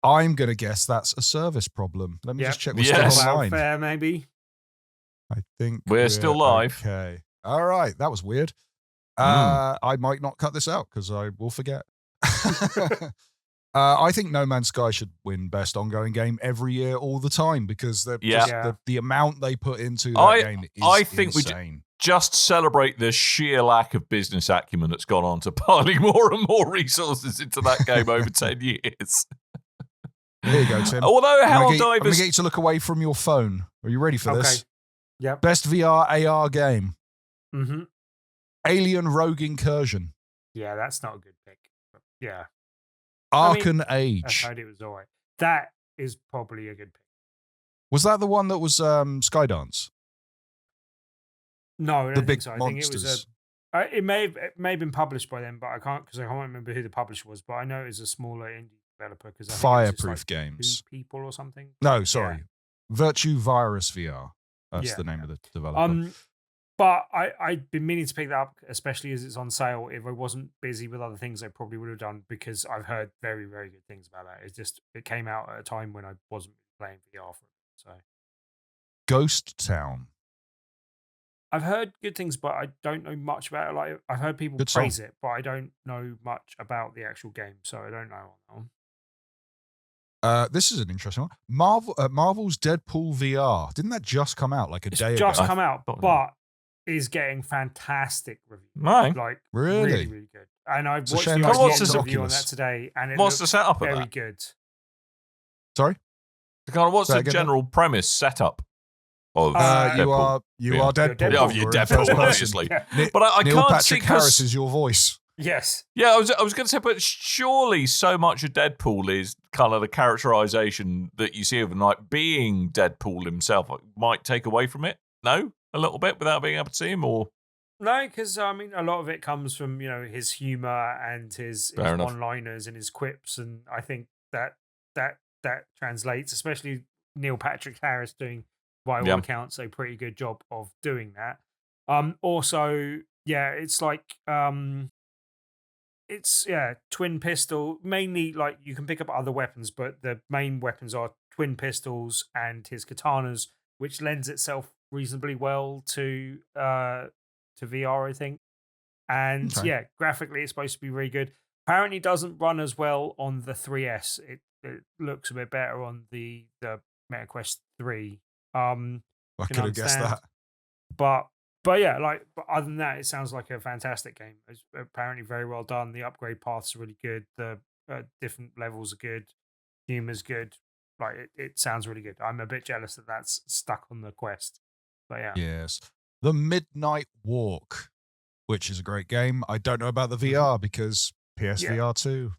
I'm going to guess that's a service problem. Let me just check we're still online.
Fair, maybe.
I think
we're still live.
Okay. All right. That was weird. I might not cut this out because I will forget. I think No Man's Sky should win Best Ongoing Game every year, all the time, because the amount they put into that game is insane.
Just celebrate the sheer lack of business acumen that's gone on to piling more and more resources into that game over 10 years.
Here you go, Tim.
Although
I'm going to get you to look away from your phone. Are you ready for this?
Yeah.
Best VR AR game.
Mm-hmm.
Alien Rogue Incursion.
Yeah, that's not a good pick. But yeah.
Arcan Age.
I heard it was all right. That is probably a good pick.
Was that the one that was Skydance?
No, I don't think so.
Monsters.
I think it was it may have been published by them, but I can't remember who the publisher was. But I know it was a smaller indie developer because
Fireproof Games.
2 people or something.
No, sorry, Virtue Virus VR. That's the name of the developer.
But I'd been meaning to pick that up, especially as it's on sale. If I wasn't busy with other things, I probably would have done because I've heard very, very good things about that. It came out at a time when I wasn't playing VR for it. So,
Ghost Town.
I've heard good things, but I don't know much about it. I've heard people praise it, but I don't know much about the actual game, so I don't know on that one.
This is an interesting one. Marvel's Deadpool VR. Didn't that just come out a day ago?
Just come out, but is getting fantastic reviews.
Right.
Really?
Really, really good. And I watched
the
review on that today, and it
what's the setup of
very
that?
good.
Sorry?
What's the general premise setup of
Deadpool? You are Deadpool.
Yeah, you're Deadpool, obviously. But I
Neil
can't
Patrick
see
Harris is your voice.
Yes.
Yeah, I was going to say, but surely so much of Deadpool is kind of the characterization that you see of him, being Deadpool himself, might take away from it. No, a little bit without being able to see him, or
no, because a lot of it comes from his humor and his one-liners and his quips, and I think that translates, especially Neil Patrick Harris doing, by all accounts, a pretty good job of doing that. Also, it's it's twin pistol, mainly you can pick up other weapons, but the main weapons are twin pistols and his katanas, which lends itself reasonably well to VR, I think. And graphically it's supposed to be really good. Apparently doesn't run as well on the 3S. It looks a bit better on the MetaQuest 3.
I could have guessed that.
But other than that, it sounds like a fantastic game. It's apparently very well done. The upgrade paths are really good. The different levels are good. Humor's good. It sounds really good. I'm a bit jealous that that's stuck on the Quest. But yeah.
Yes. The Midnight Walk, which is a great game. I don't know about the VR because PSVR 2.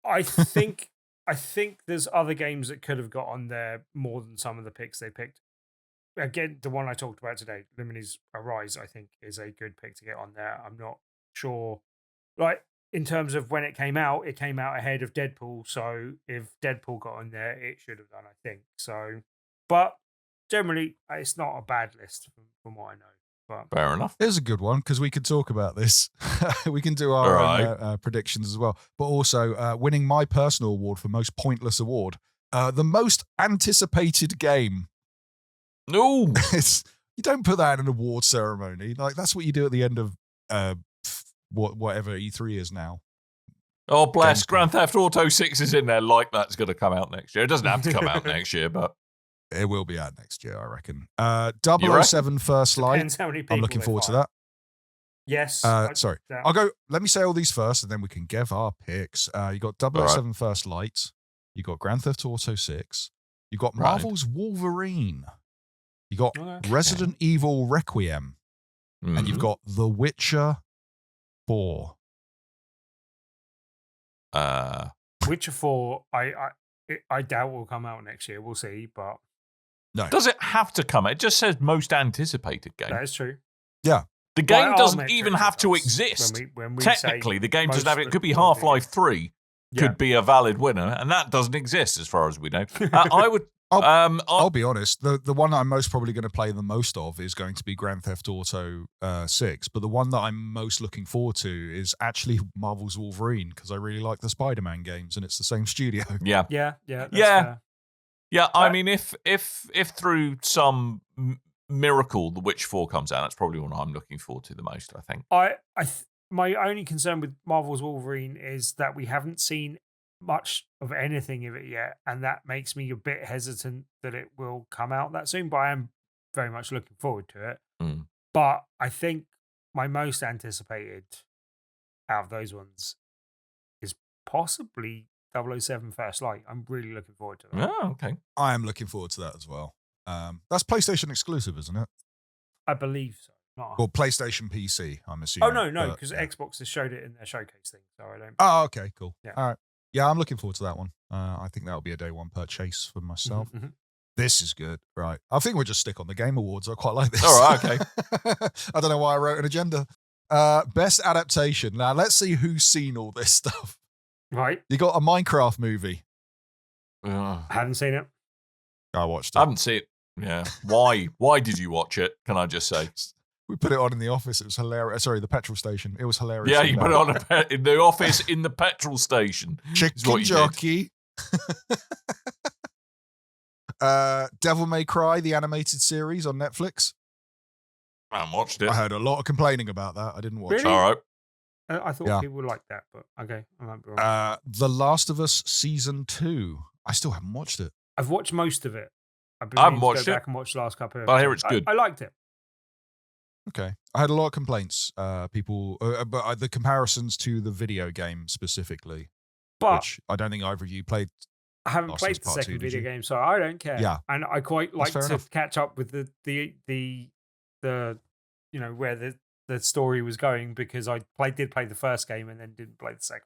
I think there's other games that could have got on there more than some of the picks they picked. again, the one I talked about today, Lumines Arise, I think is a good pick to get on there. I'm not sure, like in terms of when it came out ahead of Deadpool. So if Deadpool got on there, it should have done, I think. So, but generally, it's not a bad list from what I know. But
fair enough.
Here's a good one because we could talk about this. We can do our own, predictions as well. But also winning my personal award for most pointless award, the most anticipated game.
No,
you don't put that in an award ceremony. Like that's what you do at the end of whatever E3 is now.
Oh, bless. Grand Theft Auto 6 is in there like that's going to come out next year. It doesn't have to come out next year, but
it will be out next year, I reckon. 007 First Light. I'm looking forward to that.
Yes.
Sorry. I'll go. Let me say all these first, and then we can give our picks. You got 007 First Light. You got Grand Theft Auto 6. You got Marvel's Wolverine. You got Resident Evil Requiem. And you've got The Witcher 4.
Witcher 4, I doubt will come out next year. We'll see, but
no.
Does it have to come? It just says most anticipated game.
That is true.
Yeah.
The game doesn't even have to exist. When we technically, the game doesn't have it. It could be Half-Life 3 could be a valid winner, and that doesn't exist as far as we know.
I'll be honest. The one I'm most probably going to play the most of is going to be Grand Theft Auto 6. But the one that I'm most looking forward to is actually Marvel's Wolverine because I really like the Spider-Man games and it's the same studio.
Yeah.
Fair. Yeah. I mean, if through some miracle The Witch 4 comes out, that's probably one I'm looking forward to the most. I think.
My only concern with Marvel's Wolverine is that we haven't seen much of anything of it yet, and that makes me a bit hesitant that it will come out that soon, but I am very much looking forward to it. But I think my most anticipated out of those ones is possibly 007 First Light. I'm really looking forward to that.
Oh, okay.
I am looking forward to that as well. That's PlayStation exclusive, isn't it?
I believe so.
Or PlayStation PC, I'm assuming.
Oh, no, because Xbox has showed it in their showcase thing, so I don't...
Oh, okay, cool.
Yeah.
All right. Yeah, I'm looking forward to that one. I think that'll be a day one purchase for myself.
Mm-hmm.
This is good. Right. I think we'll just stick on the Game Awards. I quite like this.
All right, okay.
I don't know why I wrote an agenda. Best adaptation. Now, let's see who's seen all this stuff.
Right.
You got a Minecraft movie.
I haven't seen it.
I watched it.
I haven't seen it. Yeah. Why? Why did you watch it? Can I just say?
We put it on in the office. It was hilarious. Sorry, the petrol station. It was hilarious.
Yeah, you put it on in the office in the petrol station.
Chicken jockey. Devil May Cry, the animated series on Netflix.
I haven't watched it.
I heard a lot of complaining about that. I didn't watch it.
All right.
I thought people would like that, but okay. I might be wrong.
The Last of Us Season 2. I still haven't watched it.
I've watched most of it.
I haven't watched it.
Back and watch the last couple of
I hear it's good.
I liked it.
Okay. I had a lot of complaints. People, but the comparisons to the video game specifically, which I don't think either of you played.
I haven't played the second video game, so I don't care.
Yeah,
and I quite like to catch up with the where the story was going because I did play the first game and then didn't play the second.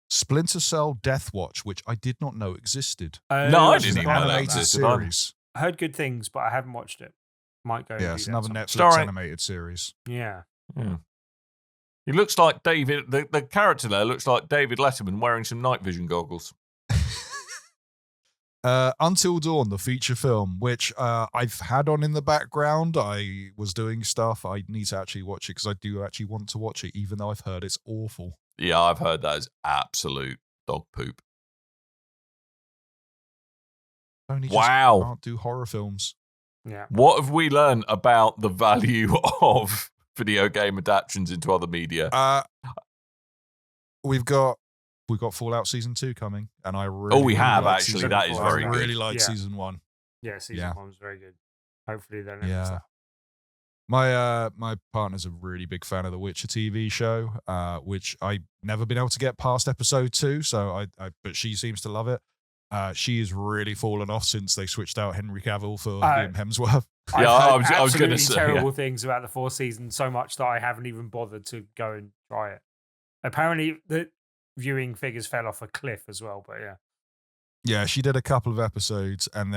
Splinter Cell Death Watch, which I did not know existed.
No, I didn't even know that
animated series.
I heard good things, but I haven't watched it. Might go.
Yeah, it's another Netflix animated series.
Yeah.
He looks like David. The character there looks like David Letterman wearing some night vision goggles.
Until Dawn, the feature film, which I've had on in the background. I was doing stuff. I need to actually watch it because I do actually want to watch it, even though I've heard it's awful.
Yeah, I've heard that is absolute dog poop.
Only just can't do horror films.
Yeah.
What have we learned about the value of video game adaptations into other media?
We've got Fallout Season 2 coming, and I really
we have
like
actually. That is very good.
I really like Season 1.
Yeah, Season 1 was very good. Hopefully they'll
My partner's a really big fan of the Witcher TV show, which I've never been able to get past episode 2. So but she seems to love it. She has really fallen off since they switched out Henry Cavill for Liam Hemsworth.
Yeah, I was going to say
terrible things about the 4th season so much that I haven't even bothered to go and try it. Apparently, the viewing figures fell off a cliff as well. But yeah,
Yeah, she did a couple of episodes, and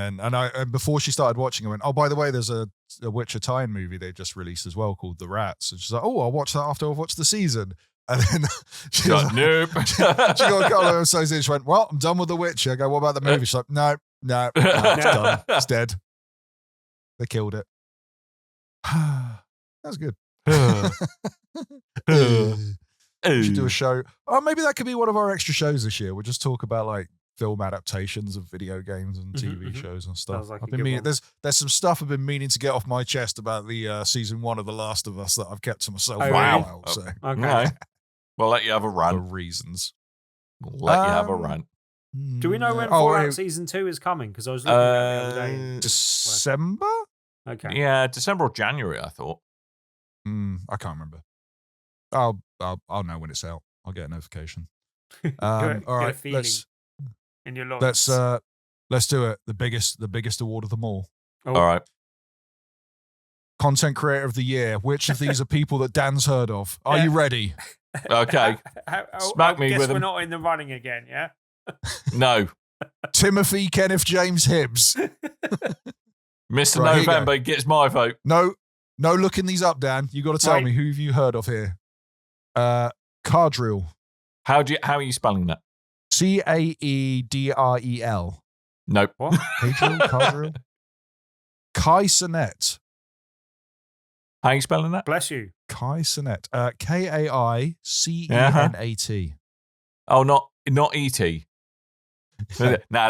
before she started watching, I went, "Oh, by the way, there's a Witcher tie-in movie they just released as well called The Rats." And she's like, "Oh, I'll watch that after I've watched the season." And then she was like,
nope.
she got a couple of episodes in. She went, "Well, I'm done with The Witcher." I go, "What about the movie?" She's like, "No, it's done. It's dead. They killed it." That was good. We should do a show. Oh, maybe that could be one of our extra shows this year. We'll just talk about like film adaptations of video games and TV shows and stuff.
Like
I've been meaning, there's some stuff I've been meaning to get off my chest about the season 1 of The Last of Us that I've kept to myself for a while. So
Okay.
We'll let you have a rant.
For reasons.
We'll let you have a rant.
Do we know when Fallout Season 2 is coming? Because I was looking at it the other day.
December?
Okay.
Yeah, December or January, I thought.
I can't remember. I'll know when it's out. I'll get a notification.
All
right,
let's in your lots.
Let's do it. The biggest award of them all.
Oh.
All right.
Content Creator of the Year. Which of these are people that Dan's heard of? Are you ready?
Okay. Smack me with
we're
them.
not in the running again, yeah?
No.
Timothy Kenneth James Hibbs.
Mr.
Right,
November gets my vote.
No looking these up, Dan. You got to tell me who have you heard of here. Cardrell.
How are you spelling that?
Caedrel.
Nope.
What?
Cardrell. Kai Sinet.
How are you spelling that?
Bless you.
Kai Sinet. Kaicenat.
Oh, not E.T. No,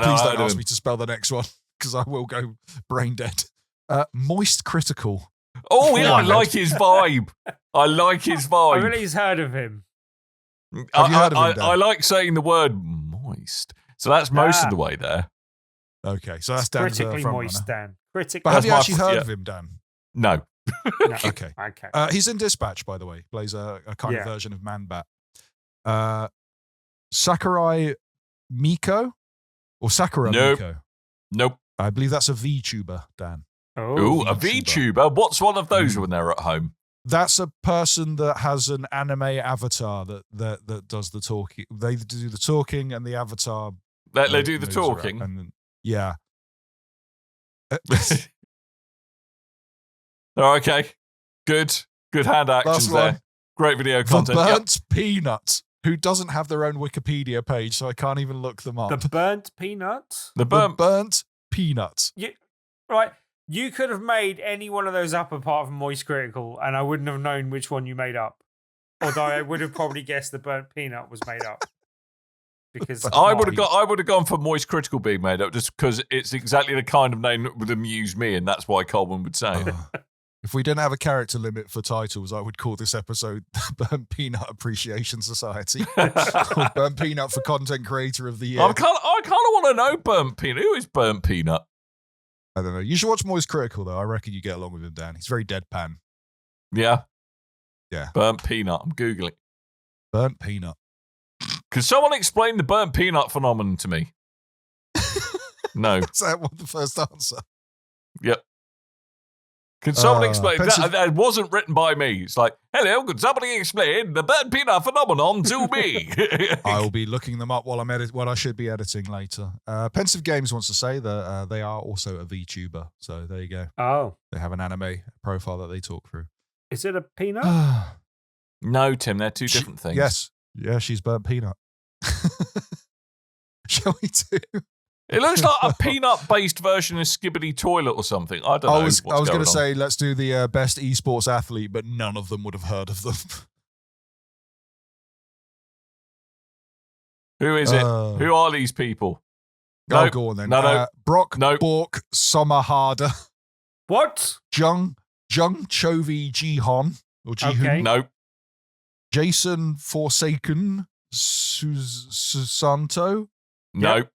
Please don't ask me to spell the next one because I will go brain dead. Moist Critical.
Oh, yeah, I like his vibe. I like his vibe.
I really he's heard of him.
Have you heard of him, Dan?
I like saying the word moist. So that's most of the way there.
Okay, so that's Dan's
critically
front
moist,
runner.
Dan. Critically.
But have you
That's
actually
my-
heard
yeah.
of him, Dan?
No.
No.
Okay.
Okay.
He's in Dispatch, by the way. Plays a kind of version of Man-Bat. Sakurai Miko? Or Sakura
Nope.
Miko?
Nope.
I believe that's a VTuber, Dan.
Ooh, a
VTuber.
VTuber. What's one of those when they're at home?
That's a person that has an anime avatar that does the talking. They do the talking and the avatar.
They do the
moves around.
talking.
And then, yeah.
Oh, okay. Good hand actions
Last one.
there. Great video
The
content. Yep.
Burnt Peanut, who doesn't have their own Wikipedia page, so I can't even look them up.
The burnt peanut?
The
Burnt Peanut.
Right. You could have made any one of those up apart from Moist Critical, and I wouldn't have known which one you made up. Although I would have probably guessed the burnt peanut was made up. Because
I would have gone for Moist Critical being made up just because it's exactly the kind of name that would amuse me, and that's why Coleman would say it.
If we didn't have a character limit for titles, I would call this episode Burnt Peanut Appreciation Society. Or Burnt Peanut for Content Creator of the Year.
I kind of want to know Burnt Peanut. Who is Burnt Peanut?
I don't know. You should watch Moist Critical, though. I reckon you get along with him, Dan. He's very deadpan.
Yeah.
Yeah.
Burnt Peanut. I'm Googling.
Burnt Peanut.
Could someone explain the burnt peanut phenomenon to me? No.
Is that the first answer?
Yep. Can someone explain?
Pensive-
That wasn't written by me. It's like, hello, could somebody explain the burnt peanut phenomenon to me?
I will be looking them up while I should be editing later. Pensive Games wants to say that they are also a VTuber. So there you go.
Oh.
They have an anime profile that they talk through.
Is it a peanut?
No, Tim, they're two different things.
Yes. Yeah, she's Burnt Peanut. Shall we do?
It looks like a peanut-based version of Skibbity Toilet or something. I don't know.
I was going to
on.
say, let's do the best esports athlete, but none of them would have heard of them.
Who is it? Who are these people?
Oh,
Nope.
go on then.
No.
Brock
Nope.
Bork Sommerharder.
What?
Jung Chovy Jihon. Or Jihun.
Okay.
Nope.
Jason Forsaken Susanto.
Nope.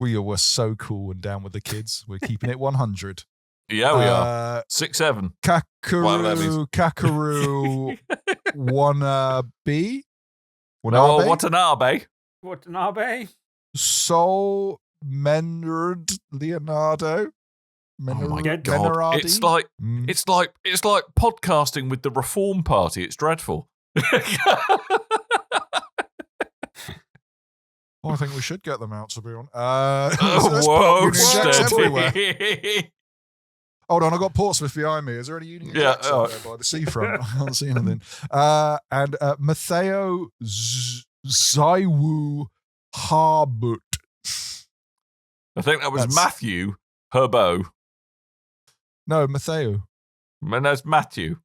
We were so cool and down with the kids. We're keeping it 100.
Yeah, we are. 6'7". Whatever that means.
Kakaru Wannabe.
Oh, Watanabe.
Watanabe?
Soul Menard Leonardo.
Oh my God!
Menardi?
It's like podcasting with the Reform Party. It's dreadful.
Oh, I think we should get them out, to be honest.
Whoa,
everywhere.
steady.
Hold on, I got Portsmouth behind me. Is there any Union Jacks out there by the seafront? I can't see anything. And Matteo Zaiwu Harbut.
I think that was Matthew Herbo.
No, Matteo.
And that's Matthew.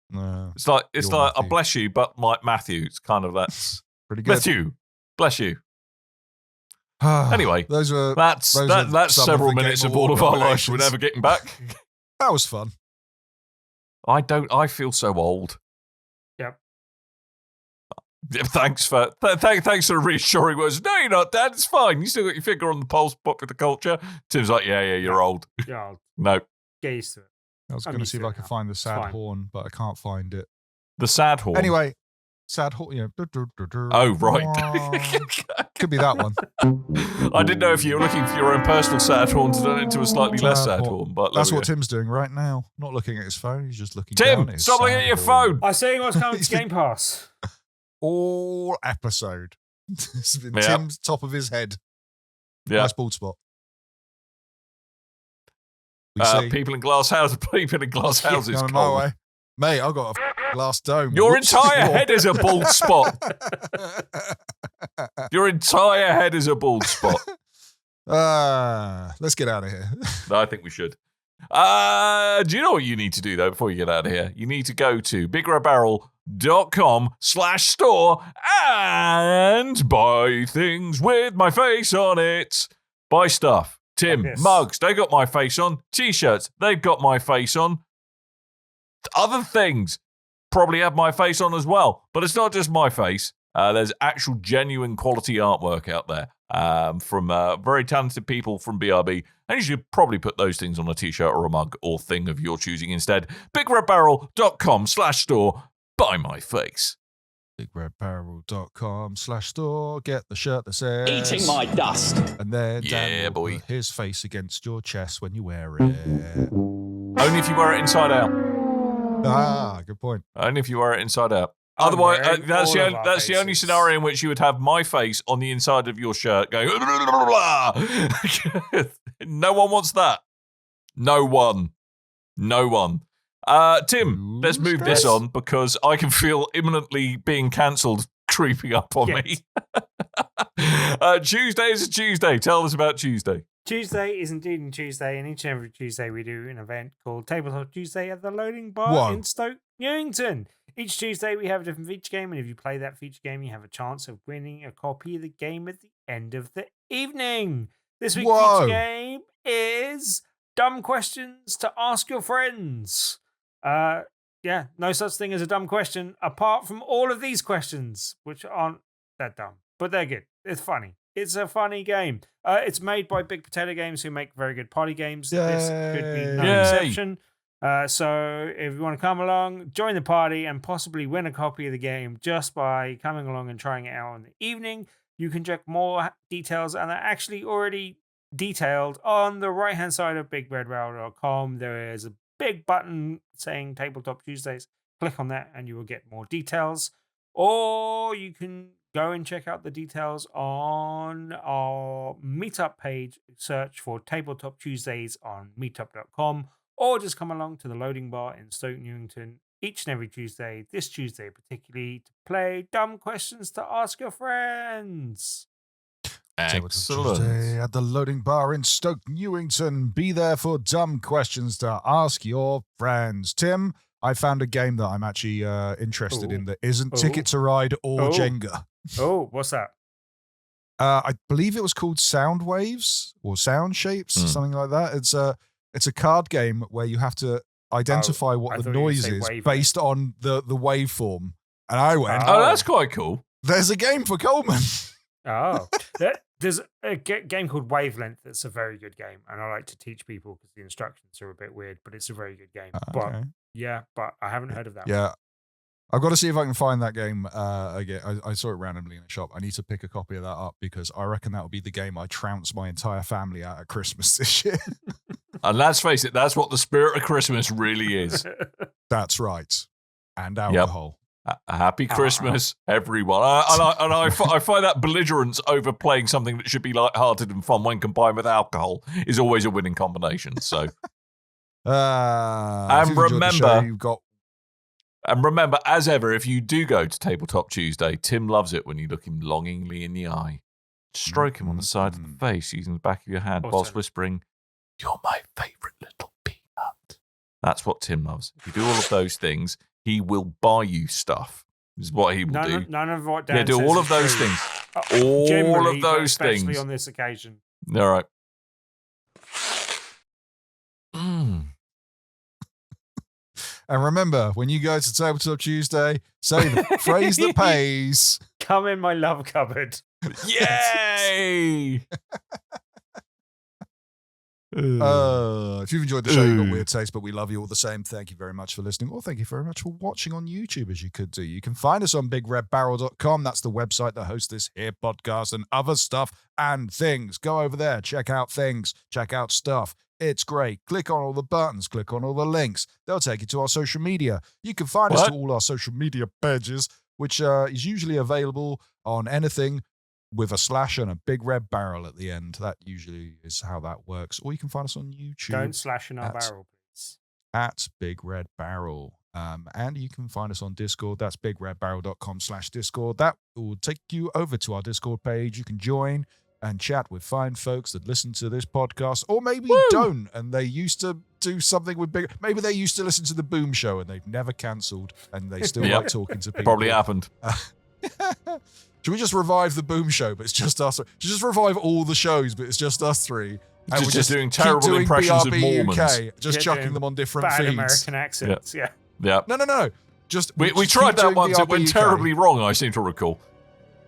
No,
it's like
Matthew.
I bless you, but like Matthew. It's kind of that's
pretty good.
Matthew, bless you. Anyway, that's several minutes of all of our lives we're never getting back.
That was fun.
I feel so old.
Yep.
Thanks for the reassuring words. No, you're not, Dad. It's fine. You still got your finger on the pulse, popular culture. Tim's like, yeah, you're old.
Yeah.
No.
Get used to it.
I was going to see if I could find the sad horn, but I can't find it.
The sad horn?
Anyway, sad horn,
Oh, right.
Could be that one.
I didn't know if you were looking for your own personal sad horn to turn it into a slightly less sad horn. But
that's what Tim's doing right now. Not looking at his phone. He's just looking
down
at his
stop looking at your phone.
I'm saying what's coming to Game Pass.
All episode. It's been Tim's top of his head.
Yeah.
Nice bald spot.
People in glass houses.
Going my way. Mate, I've got a glass dome.
Your entire head is a bald spot. Your entire head is a bald spot.
Let's get out of here.
I think we should. Do you know what you need to do, though, before you get out of here? You need to go to bigredbarrel.com/store and buy things with my face on it. Buy stuff. Tim, mugs, they got my face on. T-shirts, they've got my face on. Other things probably have my face on as well. But it's not just my face. There's actual genuine quality artwork out there from very talented people from BRB. And you should probably put those things on a T-shirt or a mug or thing of your choosing instead. bigredbarrel.com/store. Buy my face.
bigredbarrel.com/store. Get the shirt that says
eating my dust.
And then
boy.
Put his face against your chest when you wear it.
Only if you wear it inside out.
Good point.
Only if you wear it inside out. Otherwise, that's the only scenario in which you would have my face on the inside of your shirt going. No one wants that. No one. Tim, let's move this on because I can feel imminently being cancelled creeping up on me. Tuesday is a Tuesday. Tell us about Tuesday.
Tuesday is indeed a Tuesday, and each and every Tuesday we do an event called Tabletop Tuesday at the Loading Bar in Stoke, Newington. Each Tuesday we have a different feature game, and if you play that feature game, you have a chance of winning a copy of the game at the end of the evening. This week's feature game is Dumb Questions to Ask Your Friends. No such thing as a dumb question, apart from all of these questions, which aren't that dumb, but they're good. It's funny. It's a funny game. It's made by Big Potato Games, who make very good party games.
Yay.
This could be no exception. So if you want to come along, join the party, and possibly win a copy of the game just by coming along and trying it out in the evening, you can check more details, and they're actually already detailed on the right-hand side of bigredbarrel.com. There is a big button saying Tabletop Tuesdays. Click on that, and you will get more details. Or you can go and check out the details on our meetup page. Search for Tabletop Tuesdays on meetup.com, or just come along to the Loading Bar in Stoke Newington each and every Tuesday, this Tuesday particularly, to play Dumb Questions to Ask Your Friends.
Excellent.
Tuesday at the Loading Bar in Stoke Newington. Be there for Dumb Questions to Ask Your Friends. Tim, I found a game that I'm actually interested in that isn't Ticket to Ride or Jenga.
Oh, what's that?
I believe it was called Sound Waves or Sound Shapes, something like that. It's a card game where you have to identify what the noise is based on the waveform. And I went,
that's quite cool.
There's a game for Coleman.
There's a game called Wavelength that's a very good game, and I like to teach people because the instructions are a bit weird, but it's a very good game. But I haven't heard of that.
Yeah. I've got to see if I can find that game again. I saw it randomly in a shop. I need to pick a copy of that up because I reckon that will be the game I trounce my entire family out at Christmas this year.
And let's face it, that's what the spirit of Christmas really is.
That's right. And alcohol.
Happy Christmas, everyone. I find that belligerence over playing something that should be lighthearted and fun when combined with alcohol is always a winning combination. So, and remember, as ever, if you do go to Tabletop Tuesday, Tim loves it when you look him longingly in the eye. Stroke him on the side of the face using the back of your hand whilst whispering, "You're my favourite little peanut." That's what Tim loves. If you do all of those things, he will buy you stuff. Is what he will do.
None of what Dan
do
says
all
is
of those
true.
things. All of those
especially
things.
on this occasion.
All right.
And remember, when you go to Tabletop Tuesday, say the phrase that pays.
Come in my love cupboard.
Yay!
If you've enjoyed the show, you've got weird taste, but we love you all the same. Thank you very much for listening, or thank you very much for watching on YouTube, as you could do. You can find us on bigredbarrel.com. That's the website that hosts this here podcast and other stuff and things. Go over there, check out things, check out stuff. It's great. Click on all the buttons, click on all the links. They'll take you to our social media. You can find us to all our social media pages, which is usually available on anything with a slash and a big red barrel at the end. That usually is how that works. Or you can find us on YouTube.
Don't slash in our barrel, please.
At Big Red Barrel. And you can find us on Discord. That's bigredbarrel.com/Discord. That will take you over to our Discord page. You can join and chat with fine folks that listen to this podcast, or maybe don't, and they used to do something with big. Maybe they used to listen to the Boom Show and they've never cancelled, and they still like talking to people.
Probably happened.
Should we just revive the Boom Show, but it's just us? Just revive all the shows, but it's just us three. And
we're just doing terrible impressions
BRB
of Mormons.
UK, just chucking them on different
bad
feeds.
American accents, yeah.
No. Just
we tried that once. It went
UK.
terribly wrong, I seem to recall.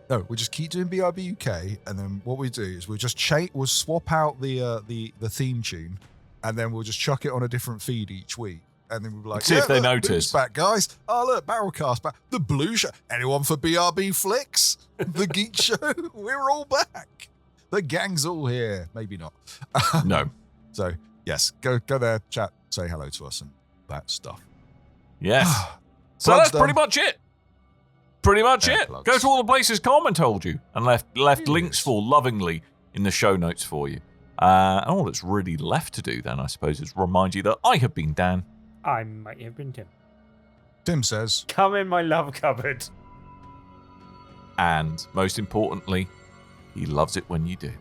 No, we just keep doing BRB UK, and then what we do is we just we'll swap out the theme tune, and then we'll just chuck it on a different feed each week. And then we'll be like,
see if they
look,
notice.
Boom's back, guys. Oh, look, Barrelcast back. The Blue Show. Anyone for BRB Flicks? The Geek Show? We're all back. The gang's all here. Maybe not.
No.
So, yes, go there, chat, say hello to us and that stuff.
Yes. So that's pretty much it. Pretty much it.
Plugs.
Go to all the places Coleman told you and left links for lovingly in the show notes for you. And all that's really left to do then, I suppose, is remind you that I have been Dan.
I might have been Tim.
Tim says,
come in my love cupboard.
And most importantly, he loves it when you do.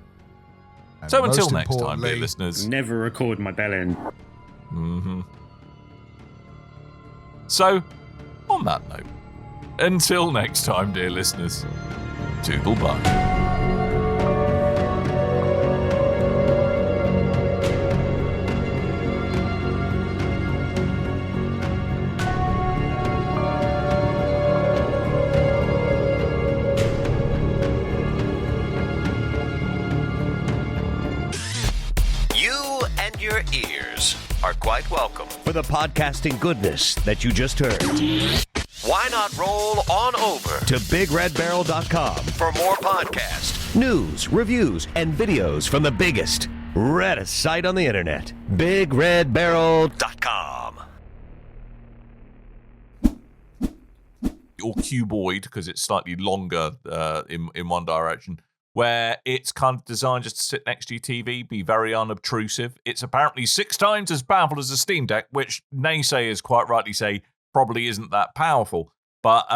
and
So until
most
next time, dear
importantly,
listeners.
Never record my bell-in.
Mm-hmm. So, on that note, until next time, dear listeners, toodle bye.
Your ears are quite welcome for the podcasting goodness that you just heard. Why not roll on over to BigRedBarrel.com for more podcasts, news, reviews, and videos from the biggest, reddest site on the internet, BigRedBarrel.com.
Or cuboid, because it's slightly longer in one direction, where it's kind of designed just to sit next to your TV, be very unobtrusive. It's apparently 6 times as powerful as a Steam Deck, which naysayers quite rightly say probably isn't that powerful. But